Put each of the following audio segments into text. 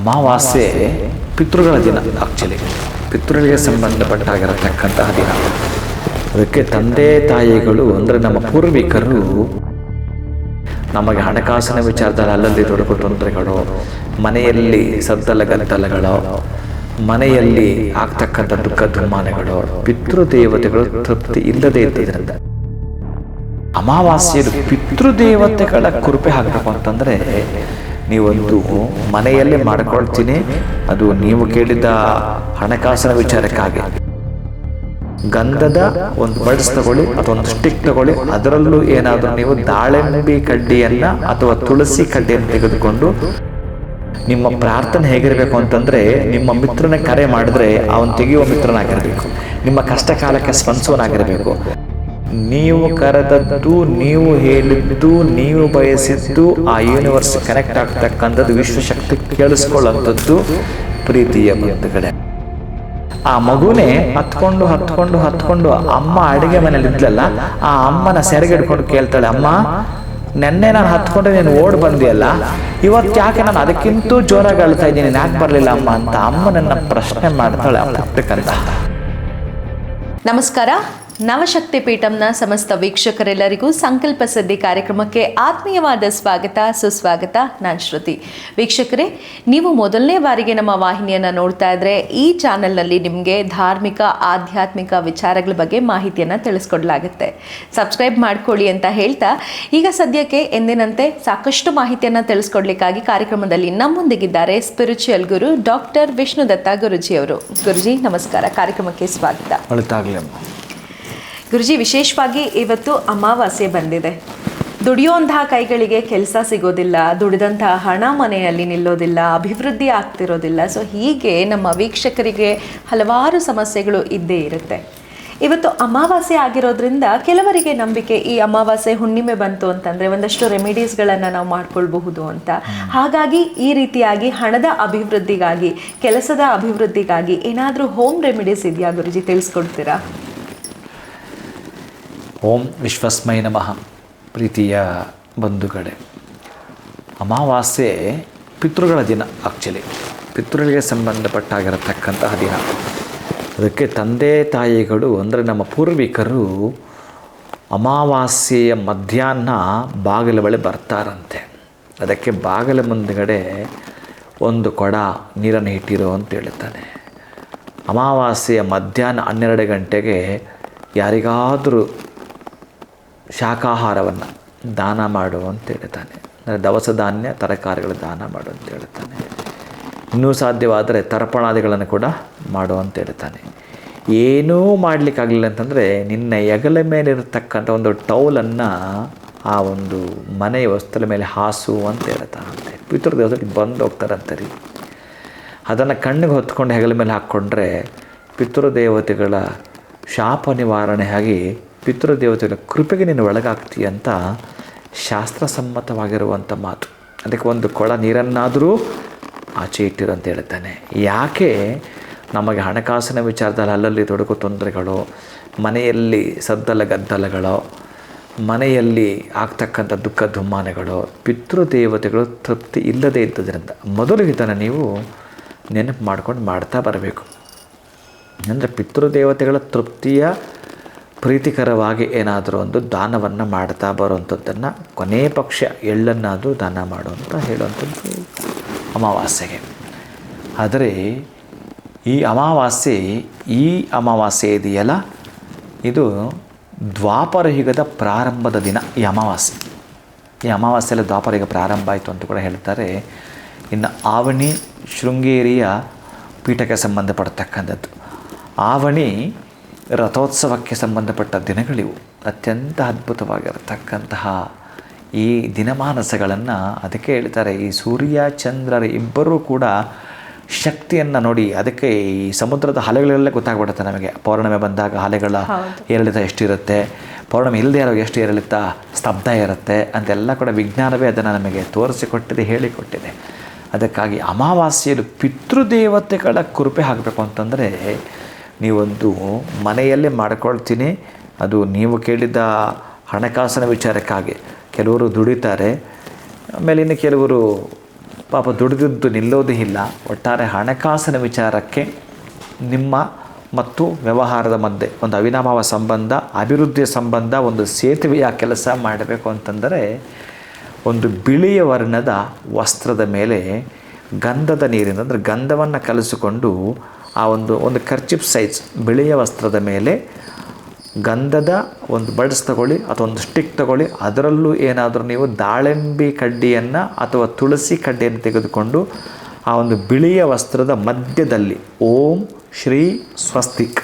ಅಮಾವಾಸ್ಯೆ ಪಿತೃಗಳ ದಿನ. ಆ್ಯಕ್ಚುಲಿ ಪಿತೃಗಳಿಗೆ ಸಂಬಂಧಪಟ್ಟಾಗಿರತಕ್ಕಂತಹ ದಿನ. ಅದಕ್ಕೆ ತಂದೆ ತಾಯಿಗಳು ಅಂದರೆ ನಮ್ಮ ಪೂರ್ವಿಕರು ನಮಗೆ ಹಣಕಾಸಿನ ವಿಚಾರದಲ್ಲಿ ಅಲ್ಲಲ್ಲಿ ತೊಡಗು ತೊಂದರೆಗಳು, ಮನೆಯಲ್ಲಿ ಸದ್ದಲ ಗದ್ದಲಗಳು, ಮನೆಯಲ್ಲಿ ಆಗ್ತಕ್ಕಂಥ ದುಃಖ ದುಮ್ಮಾನಗಳು, ಪಿತೃದೇವತೆಗಳು ತೃಪ್ತಿ ಇಲ್ಲದೇ ಇದ್ದಿದ್ದರಿಂದ ಅಮಾವಾಸ್ಯೆಯು ಪಿತೃದೇವತೆಗಳ ಕೃಪೆ ಆಗಬೇಕು ಅಂತಂದರೆ ನೀವೊಂದು ಮನೆಯಲ್ಲೇ ಮಾಡ್ಕೊಳ್ತೀನಿ. ಅದು ನೀವು ಕೇಳಿದ ಹಣಕಾಸಿನ ವಿಚಾರಕ್ಕಾಗಿ ಗಂಧದ ಒಂದು ಬಡ್ಸ್ ತಗೊಳ್ಳಿ ಅಥವಾ ಒಂದು ಸ್ಟಿಕ್ ತಗೊಳ್ಳಿ. ಅದರಲ್ಲೂ ಏನಾದರೂ ನೀವು ದಾಳಿಂಬೆ ಕಡ್ಡಿಯನ್ನು ಅಥವಾ ತುಳಸಿ ಕಡ್ಡಿಯನ್ನು ತೆಗೆದುಕೊಂಡು ನಿಮ್ಮ ಪ್ರಾರ್ಥನೆ ಹೇಗಿರಬೇಕು ಅಂತಂದರೆ, ನಿಮ್ಮ ಮಿತ್ರನ ಕರೆ ಮಾಡಿದ್ರೆ ಅವನು ತೆಗೆಯುವ ಮಿತ್ರನಾಗಿರಬೇಕು, ನಿಮ್ಮ ಕಷ್ಟ ಕಾಲಕ್ಕೆ ಸ್ಪಂದಿಸುವನಾಗಿರಬೇಕು. ನೀವು ಕರೆದದ್ದು, ನೀವು ಹೇಳಿದ್ದು, ನೀವು ಬಯಸಿದ್ದು ಆ ಯೂನಿವರ್ಸ್ ಕನೆಕ್ಟ್ ಆಗ್ತಕ್ಕಂಥದ್ದು, ವಿಶ್ವಶಕ್ತಿ ಕೇಳಿಸ್ಕೊಳ್ಳುವಂಥದ್ದು ಪ್ರೀತಿಯ ಬಂಧುಗಳೇ. ಆ ಮಗುನೇ ಹತ್ಕೊಂಡು ಅಮ್ಮ ಅಡುಗೆ ಮನೇಲಿ ಇದ್ಲಲ್ಲ, ಆ ಅಮ್ಮನ ಸೆರೆಗೆ ಹಿಡ್ಕೊಂಡು ಕೇಳ್ತಾಳೆ, ಅಮ್ಮ ನೆನ್ನೆ ನಾನು ಹತ್ಕೊಂಡ್ರೆ ನೀನು ಓಡ್ ಬಂದಿಯಲ್ಲ, ಇವತ್ತು ಯಾಕೆ ನಾನು ಅದಕ್ಕಿಂತ ಜೋರಾಗಿ ಅಳ್ತಾ ಇದ್ದೀನಿ, ಯಾಕೆ ಬರಲಿಲ್ಲ ಅಮ್ಮ ಅಂತ ಅಮ್ಮನನ್ನ ಪ್ರಶ್ನೆ ಮಾಡ್ತಾಳೆ ಪುಟ್ಟಕ್ಕಂತ. ನಮಸ್ಕಾರ. ನವಶಕ್ತಿ ಪೀಠಂನ ಸಮಸ್ತ ವೀಕ್ಷಕರೆಲ್ಲರಿಗೂ ಸಂಕಲ್ಪ ಸಿದ್ಧಿ ಕಾರ್ಯಕ್ರಮಕ್ಕೆ ಆತ್ಮೀಯವಾದ ಸ್ವಾಗತ, ಸುಸ್ವಾಗತ. ನಾನು ಶ್ರುತಿ. ವೀಕ್ಷಕರೇ, ನೀವು ಮೊದಲನೇ ಬಾರಿಗೆ ನಮ್ಮ ವಾಹಿನಿಯನ್ನು ನೋಡ್ತಾ ಇದ್ರೆ ಈ ಚಾನೆಲ್ನಲ್ಲಿ ನಿಮಗೆ ಧಾರ್ಮಿಕ, ಆಧ್ಯಾತ್ಮಿಕ ವಿಚಾರಗಳ ಬಗ್ಗೆ ಮಾಹಿತಿಯನ್ನು ತಿಳಿಸ್ಕೊಡ್ಲಾಗುತ್ತೆ. ಸಬ್ಸ್ಕ್ರೈಬ್ ಮಾಡ್ಕೊಳ್ಳಿ ಅಂತ ಹೇಳ್ತಾ, ಈಗ ಸದ್ಯಕ್ಕೆ ಎಂದಿನಂತೆ ಸಾಕಷ್ಟು ಮಾಹಿತಿಯನ್ನು ತಿಳಿಸ್ಕೊಡ್ಲಿಕ್ಕಾಗಿ ಕಾರ್ಯಕ್ರಮದಲ್ಲಿ ನಮ್ಮೊಂದಿಗಿದ್ದಾರೆ ಸ್ಪಿರಿಚುವಲ್ ಗುರು ಡಾಕ್ಟರ್ ವಿಷ್ಣುದತ್ತ ಗುರುಜಿಯವರು. ಗುರುಜಿ ನಮಸ್ಕಾರ, ಕಾರ್ಯಕ್ರಮಕ್ಕೆ ಸ್ವಾಗತ. ಗುರುಜಿ, ವಿಶೇಷವಾಗಿ ಇವತ್ತು ಅಮಾವಾಸ್ಯೆ ಬಂದಿದೆ. ದುಡಿಯುವಂತಹ ಕೈಗಳಿಗೆ ಕೆಲಸ ಸಿಗೋದಿಲ್ಲ, ದುಡಿದಂತಹ ಹಣ ಮನೆಯಲ್ಲಿ ನಿಲ್ಲೋದಿಲ್ಲ, ಅಭಿವೃದ್ಧಿ ಆಗ್ತಿರೋದಿಲ್ಲ. ಸೊ ಹೀಗೆ ನಮ್ಮ ವೀಕ್ಷಕರಿಗೆ ಹಲವಾರು ಸಮಸ್ಯೆಗಳು ಇದ್ದೇ ಇರುತ್ತೆ. ಇವತ್ತು ಅಮಾವಾಸ್ಯೆ ಆಗಿರೋದ್ರಿಂದ ಕೆಲವರಿಗೆ ನಂಬಿಕೆ, ಈ ಅಮಾವಾಸ್ಯೆ ಹುಣ್ಣಿಮೆ ಬಂತು ಅಂತಂದರೆ ಒಂದಷ್ಟು ರೆಮಿಡೀಸ್ಗಳನ್ನು ನಾವು ಮಾಡ್ಕೊಳ್ಬಹುದು ಅಂತ. ಹಾಗಾಗಿ ಈ ರೀತಿಯಾಗಿ ಹಣದ ಅಭಿವೃದ್ಧಿಗಾಗಿ, ಕೆಲಸದ ಅಭಿವೃದ್ಧಿಗಾಗಿ ಏನಾದರೂ ಹೋಮ್ ರೆಮಿಡೀಸ್ ಇದೆಯಾ ಗುರುಜಿ, ತಿಳಿಸ್ಕೊಡ್ತೀರಾ? ಓಂ ವಿಶ್ವಸ್ಮೈ ನಮಃ. ಪ್ರೀತಿಯ ಬಂಧುಗಳೇ, ಅಮಾವಾಸ್ಯೆ ಪಿತೃಗಳ ದಿನ. ಆ್ಯಕ್ಚುಲಿ ಪಿತೃಗಳಿಗೆ ಸಂಬಂಧಪಟ್ಟಾಗಿರತಕ್ಕಂತಹ ದಿನ. ಅದಕ್ಕೆ ತಂದೆ ತಾಯಿಗಳು ಅಂದರೆ ನಮ್ಮ ಪೂರ್ವಿಕರು ಅಮಾವಾಸ್ಯೆಯ ಮಧ್ಯಾಹ್ನ ಬಾಗಿಲ ಬಳಿ ಬರ್ತಾರಂತೆ. ಅದಕ್ಕೆ ಬಾಗಿಲ ಮುಂದುಗಡೆ ಒಂದು ಕೊಡ ನೀರನ್ನು ಇಟ್ಟಿರೋ ಅಂತ ಹೇಳ್ತಾನೆ. ಅಮಾವಾಸ್ಯೆಯ ಮಧ್ಯಾಹ್ನ 12 ಗಂಟೆಗೆ ಯಾರಿಗಾದರೂ ಶಾಖಾಹಾರವನ್ನು ದಾನ ಮಾಡು ಅಂತ ಹೇಳ್ತಾನೆ. ಅಂದರೆ ದವಸ ಧಾನ್ಯ, ತರಕಾರಿಗಳ ದಾನ ಮಾಡು ಅಂತ ಹೇಳ್ತಾನೆ. ಇನ್ನೂ ಸಾಧ್ಯವಾದರೆ ತರ್ಪಣಾದಿಗಳನ್ನು ಕೂಡ ಮಾಡು ಅಂತ ಹೇಳ್ತಾನೆ. ಏನೂ ಮಾಡಲಿಕ್ಕಾಗಲಿಲ್ಲ ಅಂತಂದರೆ ನಿನ್ನ ಹೆಗಲ ಮೇಲಿರತಕ್ಕಂಥ ಒಂದು ಟೌಲನ್ನು ಆ ಒಂದು ಮನೆಯ ವಸ್ತುಲ ಮೇಲೆ ಹಾಸು ಅಂತ ಹೇಳ್ತಾನಂತೆ. ಪಿತೃದೇವತೆಗೆ ಬಂದು ಹೋಗ್ತಾರಂತೆ ರೀ. ಅದನ್ನು ಕಣ್ಣಿಗೆ ಹೊತ್ಕೊಂಡು ಹೆಗಲ ಮೇಲೆ ಹಾಕ್ಕೊಂಡ್ರೆ ಪಿತೃದೇವತೆಗಳ ಶಾಪ ನಿವಾರಣೆಯಾಗಿ ಪಿತೃದೇವತೆಗಳ ಕೃಪೆಗೆ ನೀನು ಒಳಗಾಗ್ತೀಯ ಅಂತ ಶಾಸ್ತ್ರಸಮ್ಮತವಾಗಿರುವಂಥ ಮಾತು. ಅದಕ್ಕೆ ಒಂದು ಕೊಳ ನೀರನ್ನಾದರೂ ಆಚೆ ಇಟ್ಟಿರು ಅಂತ ಹೇಳ್ತಾನೆ. ಯಾಕೆ ನಮಗೆ ಹಣಕಾಸಿನ ವಿಚಾರದಲ್ಲಿ ಅಲ್ಲಲ್ಲಿ ತೊಡಗು ತೊಂದರೆಗಳು, ಮನೆಯಲ್ಲಿ ಸದ್ದಲ ಗದ್ದಲಗಳು, ಮನೆಯಲ್ಲಿ ಆಗ್ತಕ್ಕಂಥ ದುಃಖ ದುಮ್ಮಾನಗಳು, ಪಿತೃದೇವತೆಗಳು ತೃಪ್ತಿ ಇಲ್ಲದೇ ಇದ್ದುದರಿಂದ ಮೊದಲು ಇದನ್ನು ನೀವು ನೆನಪು ಮಾಡ್ಕೊಂಡು ಮಾಡ್ತಾ ಬರಬೇಕು. ಅಂದರೆ ಪಿತೃದೇವತೆಗಳ ತೃಪ್ತಿಯ ಪ್ರೀತಿಕರವಾಗಿ ಏನಾದರೂ ಒಂದು ದಾನವನ್ನು ಮಾಡ್ತಾ ಬರುವಂಥದ್ದನ್ನು, ಕೊನೆ ಪಕ್ಷ ಎಳ್ಳನ್ನಾದರೂ ದಾನ ಮಾಡುವಂತ ಹೇಳುವಂಥದ್ದು ಅಮಾವಾಸ್ಯೆಗೆ. ಆದರೆ ಈ ಅಮಾವಾಸ್ಯೆ ಇದೆಯಲ್ಲ, ಇದು ದ್ವಾಪರ ಯುಗದ ಪ್ರಾರಂಭದ ದಿನ ಈ ಅಮಾವಾಸ್ಯೆ. ಈ ಅಮಾವಾಸ್ಯೆಯಲ್ಲಿ ದ್ವಾಪರ ಯುಗ ಪ್ರಾರಂಭ ಆಯಿತು ಅಂತ ಕೂಡ ಹೇಳ್ತಾರೆ. ಇನ್ನು ಆವಣಿ ಶೃಂಗೇರಿಯ ಪೀಠಕ್ಕೆ ಸಂಬಂಧಪಡ್ತಕ್ಕಂಥದ್ದು. ಆವಣಿ ರಥೋತ್ಸವಕ್ಕೆ ಸಂಬಂಧಪಟ್ಟ ದಿನಗಳಿವು. ಅತ್ಯಂತ ಅದ್ಭುತವಾಗಿರತಕ್ಕಂತಹ ಈ ದಿನಮಾನಸಗಳನ್ನು ಅದಕ್ಕೆ ಹೇಳ್ತಾರೆ. ಈ ಸೂರ್ಯ ಚಂದ್ರರ ಇಬ್ಬರೂ ಕೂಡ ಶಕ್ತಿಯನ್ನು ನೋಡಿ, ಅದಕ್ಕೆ ಈ ಸಮುದ್ರದ ಅಲೆಗಳೆಲ್ಲ ಗೊತ್ತಾಗ್ಬಿಡುತ್ತೆ ನಮಗೆ. ಪೌರ್ಣಿಮೆ ಬಂದಾಗ ಅಲೆಗಳ ಏರಿಳಿತ ಎಷ್ಟಿರುತ್ತೆ, ಪೌರ್ಣಿಮೆ ಇಲ್ಲದೆ ಇರೋ ಎಷ್ಟು ಏರಿಳಿತ ಸ್ತಬ್ಧ ಇರುತ್ತೆ ಅಂತೆಲ್ಲ ಕೂಡ ವಿಜ್ಞಾನವೇ ಅದನ್ನು ನಮಗೆ ತೋರಿಸಿಕೊಟ್ಟಿದೆ, ಹೇಳಿಕೊಟ್ಟಿದೆ. ಅದಕ್ಕಾಗಿ ಅಮಾವಾಸ್ಯೆಯಲ್ಲಿ ಪಿತೃದೇವತೆಗಳ ಕೃಪೆ ಆಗಬೇಕು ಅಂತಂದರೆ ನೀವೊಂದು ಮನೆಯಲ್ಲೇ ಮಾಡ್ಕೊಳ್ತೀನಿ. ಅದು ನೀವು ಕೇಳಿದ ಹಣಕಾಸಿನ ವಿಚಾರಕ್ಕಾಗಿ. ಕೆಲವರು ದುಡಿತಾರೆ, ಆಮೇಲೆ ಇನ್ನು ಕೆಲವರು ಪಾಪ ದುಡಿದಿದ್ದು ನಿಲ್ಲೋದೇ ಇಲ್ಲ. ಒಟ್ಟಾರೆ ಹಣಕಾಸಿನ ವಿಚಾರಕ್ಕೆ ನಿಮ್ಮ ಮತ್ತು ವ್ಯವಹಾರದ ಮಧ್ಯೆ ಒಂದು ಅವಿನಾಭಾವ ಸಂಬಂಧ, ಅಭಿವೃದ್ಧಿಯ ಸಂಬಂಧ, ಒಂದು ಸೇತುವೆಯ ಕೆಲಸ ಮಾಡಬೇಕು ಅಂತಂದರೆ ಒಂದು ಬಿಳಿಯ ವರ್ಣದ ವಸ್ತ್ರದ ಮೇಲೆ ಗಂಧದ ನೀರಿನ ಅಂದರೆ ಗಂಧವನ್ನು ಕಲಸಿಕೊಂಡು ಆ ಒಂದು ಕರ್ಚಿಪ್ ಸೈಜ್ ಬಿಳಿಯ ವಸ್ತ್ರದ ಮೇಲೆ ಗಂಧದ ಒಂದು ಬಡ್ಸ್ ತಗೊಳ್ಳಿ ಅಥವಾ ಒಂದು ಸ್ಟಿಕ್ ತಗೊಳ್ಳಿ, ಅದರಲ್ಲೂ ಏನಾದರೂ ನೀವು ದಾಳಿಂಬೆ ಕಡ್ಡಿಯನ್ನು ಅಥವಾ ತುಳಸಿ ಕಡ್ಡಿಯನ್ನು ತೆಗೆದುಕೊಂಡು ಆ ಒಂದು ಬಿಳಿಯ ವಸ್ತ್ರದ ಮಧ್ಯದಲ್ಲಿ ಓಂ ಶ್ರೀ ಸ್ವಸ್ತಿಕ್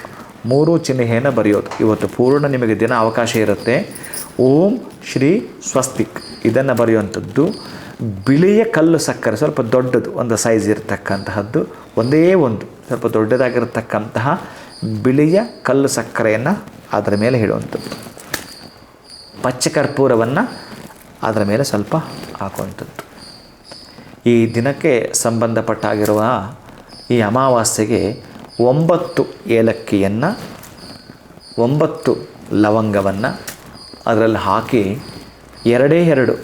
3 ಚಿಹ್ನೆಯನ್ನು ಬರೆಯೋದು. ಇವತ್ತು ಪೂರ್ಣ ನಿಮಗೆ ದಿನ ಅವಕಾಶ ಇರುತ್ತೆ. ಓಂ ಶ್ರೀ ಸ್ವಸ್ತಿಕ್ ಇದನ್ನು ಬರೆಯುವಂಥದ್ದು. ಬಿಳಿಯ ಕಲ್ಲು ಸಕ್ಕರೆ ಸ್ವಲ್ಪ ದೊಡ್ಡದು ಒಂದು ಸೈಜ್ ಇರತಕ್ಕಂತಹದ್ದು, ಒಂದೇ ಒಂದು ಸ್ವಲ್ಪ ದೊಡ್ಡದಾಗಿರತಕ್ಕಂತಹ ಬಿಳಿಯ ಕಲ್ಲು ಸಕ್ಕರೆಯನ್ನು ಅದರ ಮೇಲೆ ಇಡುವಂಥದ್ದು. ಪಚ್ಚ ಕರ್ಪೂರವನ್ನು ಅದರ ಮೇಲೆ ಸ್ವಲ್ಪ ಹಾಕುವಂಥದ್ದು. ಈ ದಿನಕ್ಕೆ ಸಂಬಂಧಪಟ್ಟಾಗಿರುವ ಈ ಅಮಾವಾಸ್ಯೆಗೆ 9 ಏಲಕ್ಕಿಯನ್ನು 9 ಲವಂಗವನ್ನು ಅದರಲ್ಲಿ ಹಾಕಿ 2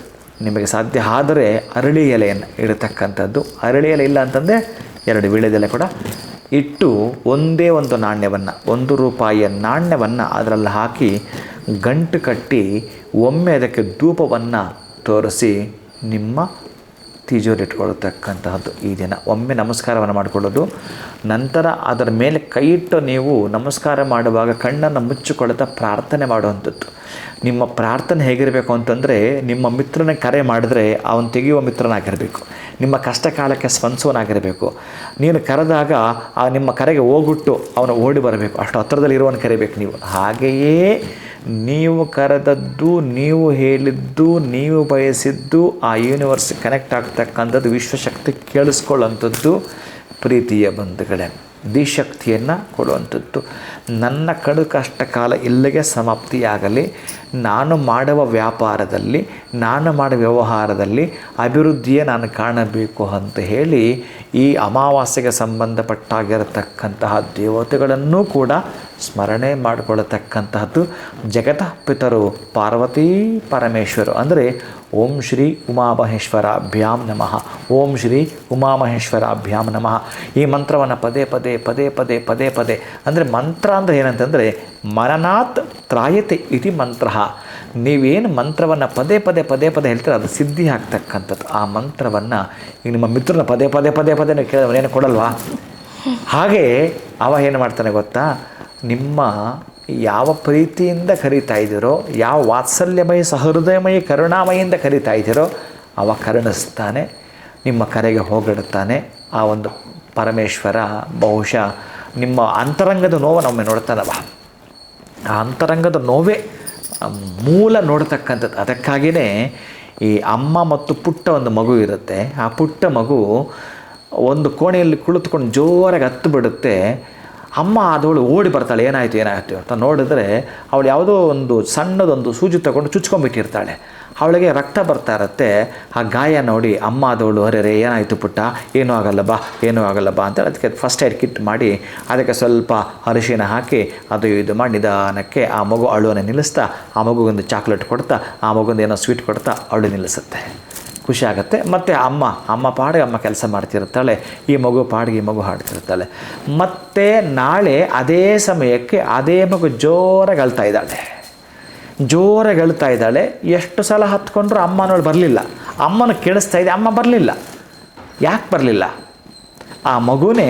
ನಿಮಗೆ ಸಾಧ್ಯ ಆದರೆ ಅರಳಿ ಎಲೆಯನ್ನು ಇಡತಕ್ಕಂಥದ್ದು. ಅರಳಿ ಎಲೆ ಇಲ್ಲ ಅಂತಂದರೆ 2 ವೀಳ್ಯದೆಲೆ ಕೂಡ ಇಟ್ಟು ಒಂದೇ ಒಂದು ನಾಣ್ಯವನ್ನು, 1 ರೂಪಾಯಿಯ ನಾಣ್ಯವನ್ನು ಅದರಲ್ಲಿ ಹಾಕಿ ಗಂಟು ಕಟ್ಟಿ ಒಮ್ಮೆ ಅದಕ್ಕೆ ಧೂಪವನ್ನು ತೋರಿಸಿ ನಿಮ್ಮ ತಿಜೋರಿಟ್ಕೊಳ್ತಕ್ಕಂತಹದ್ದು. ಈ ದಿನ ಒಮ್ಮೆ ನಮಸ್ಕಾರವನ್ನು ಮಾಡಿಕೊಳ್ಳೋದು. ನಂತರ ಅದರ ಮೇಲೆ ಕೈ ಇಟ್ಟು ನೀವು ನಮಸ್ಕಾರ ಮಾಡುವಾಗ ಕಣ್ಣನ್ನು ಮುಚ್ಚಿಕೊಳ್ಳುತ್ತಾ ಪ್ರಾರ್ಥನೆ ಮಾಡುವಂಥದ್ದು. ನಿಮ್ಮ ಪ್ರಾರ್ಥನೆ ಹೇಗಿರಬೇಕು ಅಂತಂದರೆ, ನಿಮ್ಮ ಮಿತ್ರನ ಕರೆ ಮಾಡಿದ್ರೆ ಅವನು ತೆಗೆಯುವ ಮಿತ್ರನಾಗಿರಬೇಕು, ನಿಮ್ಮ ಕಷ್ಟ ಕಾಲಕ್ಕೆ ಸ್ಪಂದಿಸುವನಾಗಿರಬೇಕು. ನೀನು ಕರೆದಾಗ ಆ ನಿಮ್ಮ ಕರೆಗೆ ಹೋಗ್ಬಿಟ್ಟು ಅವನು ಓಡಿ ಬರಬೇಕು, ಅಷ್ಟು ಹತ್ತಿರದಲ್ಲಿರುವನು ಕರಿಬೇಕು ನೀವು. ಹಾಗೆಯೇ ನೀವು ಕರೆದದ್ದು, ನೀವು ಹೇಳಿದ್ದು, ನೀವು ಬಯಸಿದ್ದು ಆ ಯೂನಿವರ್ಸ್ ಕನೆಕ್ಟ್ ಆಗ್ತಕ್ಕಂಥದ್ದು, ವಿಶ್ವಶಕ್ತಿ ಕೇಳಿಸ್ಕೊಳ್ಳುವಂಥದ್ದು. ಪ್ರೀತಿಯ ಬಂಧುಗಳೇ, ದಿಶಕ್ತಿಯನ್ನು ಕೊಡುವಂಥದ್ದು. ನನ್ನ ಕಡು ಕಷ್ಟ ಕಾಲ ಇಲ್ಲಿಗೆ ಸಮಾಪ್ತಿಯಾಗಲಿ, ನಾನು ಮಾಡುವ ವ್ಯಾಪಾರದಲ್ಲಿ, ನಾನು ಮಾಡುವ ವ್ಯವಹಾರದಲ್ಲಿ ಅಭಿವೃದ್ಧಿಯೇ ನಾನು ಕಾಣಬೇಕು ಅಂತ ಹೇಳಿ ಈ ಅಮಾವಾಸ್ಯೆಗೆ ಸಂಬಂಧಪಟ್ಟಾಗಿರತಕ್ಕಂತಹ ದೇವತೆಗಳನ್ನು ಕೂಡ ಸ್ಮರಣೆ ಮಾಡಿಕೊಳ್ಳತಕ್ಕಂತಹದ್ದು. ಜಗತಃ ಪಿತರು ಪಾರ್ವತೀ ಪರಮೇಶ್ವರು ಅಂದರೆ ಓಂ ಶ್ರೀ ಉಮಾಮಹೇಶ್ವರಾಭ್ಯಾಂ ನಮಃ, ಓಂ ಶ್ರೀ ಉಮಾಮಹೇಶ್ವರಾಭ್ಯಾಂ ನಮಃ. ಈ ಮಂತ್ರವನ್ನು ಪದೇ ಪದೇ ಪದೇ ಪದೇ ಪದೇ ಪದೇ ಅಂದರೆ ಮಂತ್ರ ಅಂದರೆ ಏನಂತಂದರೆ ಮನನಾತ್ ತ್ರಾಯತೆ ಇತಿ ಮಂತ್ರ. ನೀವೇನು ಮಂತ್ರವನ್ನು ಪದೇ ಪದೇ ಪದೇ ಪದೇ ಹೇಳ್ತೀರ ಅದು ಸಿದ್ಧಿ ಆಗ್ತಕ್ಕಂಥದ್ದು. ಆ ಮಂತ್ರವನ್ನು ಈಗ ನಿಮ್ಮ ಮಿತ್ರನ ಪದೇ ಪದೇ ಪದೇ ಪದೇ ನೀವು ಕೇಳಿದ್ರೆ ಏನು ಕೊಡಲ್ವಾ? ಹಾಗೆ ಅವ ಏನು ಮಾಡ್ತಾನೆ ಗೊತ್ತಾ, ನಿಮ್ಮ ಯಾವ ಪ್ರೀತಿಯಿಂದ ಕರೀತಾ ಇದ್ದೀರೋ, ಯಾವ ವಾತ್ಸಲ್ಯಮಯ ಸಹೃದಯಮಯ ಕರುಣಾಮಯಿಂದ ಕರೀತಾ ಇದ್ದೀರೋ ಅವ ಕರುಣಿಸ್ತಾನೆ, ನಿಮ್ಮ ಕರೆಗೆ ಹೋಗಿಡುತ್ತಾನೆ. ಆ ಒಂದು ಪರಮೇಶ್ವರ ಬಹುಶಃ ನಿಮ್ಮ ಅಂತರಂಗದ ನೋವನ್ನು ಒಮ್ಮೆ ನೋಡ್ತಾನವ. ಆ ಅಂತರಂಗದ ನೋವೇ ಮೂಲ ನೋಡ್ತಕ್ಕಂಥದ್ದು. ಅದಕ್ಕಾಗಿಯೇ ಈ ಅಮ್ಮ ಮತ್ತು ಪುಟ್ಟ ಒಂದು ಮಗು ಇರುತ್ತೆ. ಆ ಪುಟ್ಟ ಮಗು ಒಂದು ಕೋಣೆಯಲ್ಲಿ ಕುಳಿತುಕೊಂಡು ಜೋರಾಗಿ ಹತ್ತು ಬಿಡುತ್ತೆ. ಅಮ್ಮ ಆದವಳು ಓಡಿ ಬರ್ತಾಳೆ, ಏನಾಯಿತು ಏನಾಯಿತು ಅಂತ ನೋಡಿದ್ರೆ ಅವಳು ಯಾವುದೋ ಒಂದು ಸಣ್ಣದೊಂದು ಸೂಜಿ ತಗೊಂಡು ಚುಚ್ಕೊಂಡ್ಬಿಟ್ಟಿರ್ತಾಳೆ. ಅವಳಿಗೆ ರಕ್ತ ಬರ್ತಾ ಇರುತ್ತೆ. ಆ ಗಾಯ ನೋಡಿ ಅಮ್ಮ ಆದವಳು ಅರೆ ಏನಾಯಿತು ಪುಟ್ಟ, ಏನೂ ಆಗಲ್ಲ ಬಾ, ಏನೂ ಆಗಲ್ಲ ಬಾ ಅಂತೇಳಿ ಅದಕ್ಕೆ ಫಸ್ಟ್ ಏಡ್ ಕಿಟ್ ಮಾಡಿ ಅದಕ್ಕೆ ಸ್ವಲ್ಪ ಅರಿಶಿನ ಹಾಕಿ ಅದು ಇದು ಮಾಡಿ ನಿಧಾನಕ್ಕೆ ಆ ಮಗು ಅಳುವನ್ನು ನಿಲ್ಲಿಸ್ತಾ, ಆ ಮಗುಗೊಂದು ಚಾಕ್ಲೇಟ್ ಕೊಡ್ತಾ, ಆ ಮಗುಂದು ಏನೋ ಸ್ವೀಟ್ ಕೊಡ್ತಾ ಅಳು ನಿಲ್ಲಿಸುತ್ತೆ. ಖುಷಿ ಆಗುತ್ತೆ. ಮತ್ತು ಅಮ್ಮ ಪಾಡಿಗೆ ಅಮ್ಮ ಕೆಲಸ ಮಾಡ್ತಿರ್ತಾಳೆ, ಈ ಮಗು ಪಾಡಿಗೆ ಈ ಮಗು ಹಾಡ್ತಿರ್ತಾಳೆ. ಮತ್ತು ನಾಳೆ ಅದೇ ಸಮಯಕ್ಕೆ ಅದೇ ಮಗು ಜೋರಾಗಿ ಅಳ್ತಾ ಇದ್ದಾಳೆ. ಎಷ್ಟು ಸಲ ಹತ್ಕೊಂಡ್ರು ಅಮ್ಮನವಳು ಬರಲಿಲ್ಲ. ಅಮ್ಮನ ಕೇಳಿಸ್ತಾ ಇದೆ, ಅಮ್ಮ ಬರಲಿಲ್ಲ. ಯಾಕೆ ಬರಲಿಲ್ಲ? ಆ ಮಗುನೇ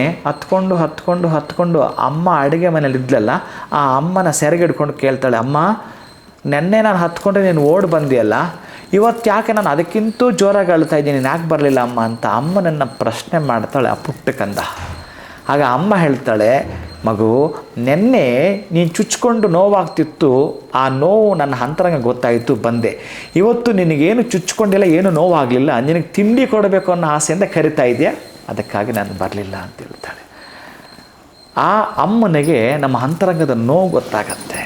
ಹತ್ಕೊಂಡು ಅಮ್ಮ ಅಡುಗೆ ಮನೇಲಿ ಇದ್ಲಲ್ಲ, ಆ ಅಮ್ಮನ ಸೆರಗೆ ಹಿಡ್ಕೊಂಡು ಕೇಳ್ತಾಳೆ, ಅಮ್ಮ ನೆನ್ನೆ ನಾನು ಹತ್ಕೊಂಡ್ರೆ ನೀನು ಓಡಿ ಬಂದಿಯಲ್ಲ, ಇವತ್ತು ಯಾಕೆ ನಾನು ಅದಕ್ಕಿಂತ ಜೋರಾಗಿ ಅಳ್ತಾ ಇದ್ದೀನಿ, ನೀನು ಯಾಕೆ ಬರಲಿಲ್ಲ ಅಮ್ಮ ಅಂತ ಅಮ್ಮನನ್ನು ಪ್ರಶ್ನೆ ಮಾಡ್ತಾಳೆ ಆ ಪುಟ್ಟ ಕಂದ. ಆಗ ಅಮ್ಮ ಹೇಳ್ತಾಳೆ, ಮಗು ನೆನ್ನೆ ನೀನು ಚುಚ್ಕೊಂಡು ನೋವಾಗ್ತಿತ್ತು, ಆ ನೋವು ನನ್ನ ಅಂತರಂಗ ಗೊತ್ತಾಯಿತು ಬಂದೆ. ಇವತ್ತು ನಿನಗೇನು ಚುಚ್ಕೊಂಡಿಲ್ಲ, ಏನು ನೋವಾಗಲಿಲ್ಲ, ನಿನಗೆ ತಿಂಡಿ ಕೊಡಬೇಕು ಅನ್ನೋ ಆಸೆಯಿಂದ ಕರಿತಾ ಇದೆಯಾ, ಅದಕ್ಕಾಗಿ ನಾನು ಬರಲಿಲ್ಲ ಅಂತ ಹೇಳ್ತಾಳೆ. ಆ ಅಮ್ಮನಿಗೆ ನಮ್ಮ ಅಂತರಂಗದ ನೋವು ಗೊತ್ತಾಗತ್ತೆ.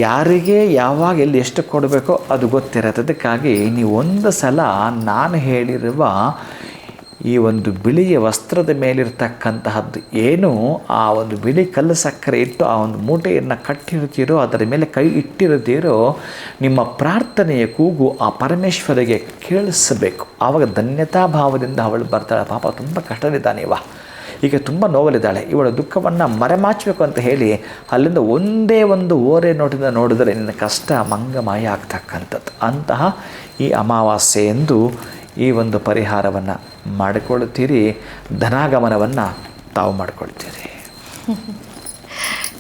ಯಾರಿಗೆ ಯಾವಾಗ ಎಲ್ಲಿ ಎಷ್ಟು ಕೊಡಬೇಕೋ ಅದು ಗೊತ್ತಿರತ್ತೆ. ಅದಕ್ಕಾಗಿ ನೀವು ಒಂದು ಸಲ ನಾನು ಹೇಳಿರುವ ಈ ಒಂದು ಬಿಳಿಯ ವಸ್ತ್ರದ ಮೇಲಿರ್ತಕ್ಕಂತಹದ್ದು ಏನು ಆ ಒಂದು ಬಿಳಿ ಕಲ್ಲು ಸಕ್ಕರೆ ಇಟ್ಟು ಆ ಒಂದು ಮೂಟೆಯನ್ನು ಕಟ್ಟಿರ್ತೀರೋ ಅದರ ಮೇಲೆ ಕೈ ಇಟ್ಟಿರ್ತೀರೋ ನಿಮ್ಮ ಪ್ರಾರ್ಥನೆಯ ಕೂಗು ಆ ಪರಮೇಶ್ವರಿಗೆ ಕೇಳಿಸಬೇಕು. ಆವಾಗ ಧನ್ಯತಾ ಭಾವದಿಂದ ಅವಳು ಬರ್ತಾಳೆ. ಪಾಪ ತುಂಬ ಕಷ್ಟದಿದ್ದಾನೆ ಈಗ ತುಂಬ ನೋವಲಿದ್ದಾಳೆ, ಇವಳ ದುಃಖವನ್ನು ಮರೆಮಾಚಬೇಕು ಅಂತ ಹೇಳಿ ಅಲ್ಲಿಂದ ಒಂದೇ ಒಂದು ಓರೆ ನೋಟದಿಂದ ನೋಡಿದರೆ ನಿನ್ನ ಕಷ್ಟ ಮಂಗಮಾಯ ಆಗ್ತಕ್ಕಂಥದ್ದು. ಅಂತಹ ಈ ಅಮಾವಾಸ್ಯೆ ಎಂದು ಈ ಒಂದು ಪರಿಹಾರವನ್ನು ಮಾಡಿಕೊಳ್ಳುತ್ತೀರಿ, ಧನಾಗಮನವನ್ನು ತಾವು ಮಾಡಿಕೊಳ್ತೀರಿ.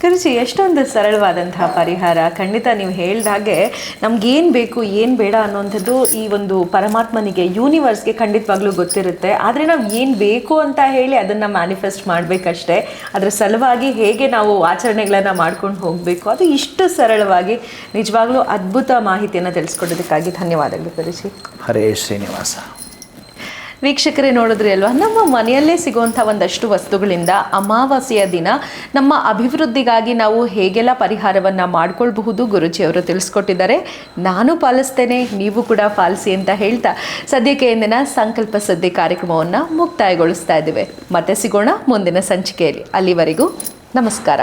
ಗುರೂಜಿ, ಎಷ್ಟೊಂದು ಸರಳವಾದಂತಹ ಪರಿಹಾರ. ಖಂಡಿತ ನೀವು ಹೇಳಿದ ಹಾಗೆ ನಮ್ಗೇನು ಬೇಕು ಏನು ಬೇಡ ಅನ್ನೋಂಥದ್ದು ಈ ಒಂದು ಪರಮಾತ್ಮನಿಗೆ, ಯೂನಿವರ್ಸ್ಗೆ ಖಂಡಿತವಾಗ್ಲೂ ಗೊತ್ತಿರುತ್ತೆ. ಆದರೆ ನಾವು ಏನು ಬೇಕು ಅಂತ ಹೇಳಿ ಅದನ್ನು ಮ್ಯಾನಿಫೆಸ್ಟ್ ಮಾಡಬೇಕಷ್ಟೇ. ಅದರ ಸಲುವಾಗಿ ಹೇಗೆ ನಾವು ಆಚರಣೆಗಳನ್ನು ಮಾಡ್ಕೊಂಡು ಹೋಗಬೇಕು, ಅದು ಇಷ್ಟು ಸರಳವಾಗಿ ನಿಜವಾಗ್ಲೂ ಅದ್ಭುತ ಮಾಹಿತಿಯನ್ನು ತಿಳಿಸ್ಕೊಡೋದಕ್ಕಾಗಿ ಧನ್ಯವಾದಗಳು ಗುರೂಜಿ. ಹರೇ ಶ್ರೀನಿವಾಸ. ವೀಕ್ಷಕರೇ, ನೋಡಿದ್ರಿ ಅಲ್ವಾ, ನಮ್ಮ ಮನೆಯಲ್ಲೇ ಸಿಗುವಂಥ ಒಂದಷ್ಟು ವಸ್ತುಗಳಿಂದ ಅಮಾವಾಸ್ಯೆಯ ದಿನ ನಮ್ಮ ಅಭಿವೃದ್ಧಿಗಾಗಿ ನಾವು ಹೇಗೆಲ್ಲ ಪರಿಹಾರವನ್ನು ಮಾಡ್ಕೊಳ್ಬಹುದು ಗುರೂಜಿಯವರು ತಿಳಿಸ್ಕೊಟ್ಟಿದ್ದಾರೆ. ನಾನು ಪಾಲಿಸ್ತೇನೆ, ನೀವು ಕೂಡ ಪಾಲಿಸಿ ಅಂತ ಹೇಳ್ತಾ ಸದ್ಯಕ್ಕೆ ಇಂದಿನ ಸಂಕಲ್ಪ ಸದ್ಯ ಕಾರ್ಯಕ್ರಮವನ್ನು ಮುಕ್ತಾಯಗೊಳಿಸ್ತಾ ಇದ್ದೇವೆ. ಮತ್ತೆ ಸಿಗೋಣ ಮುಂದಿನ ಸಂಚಿಕೆಯಲ್ಲಿ. ಅಲ್ಲಿವರೆಗೂ ನಮಸ್ಕಾರ.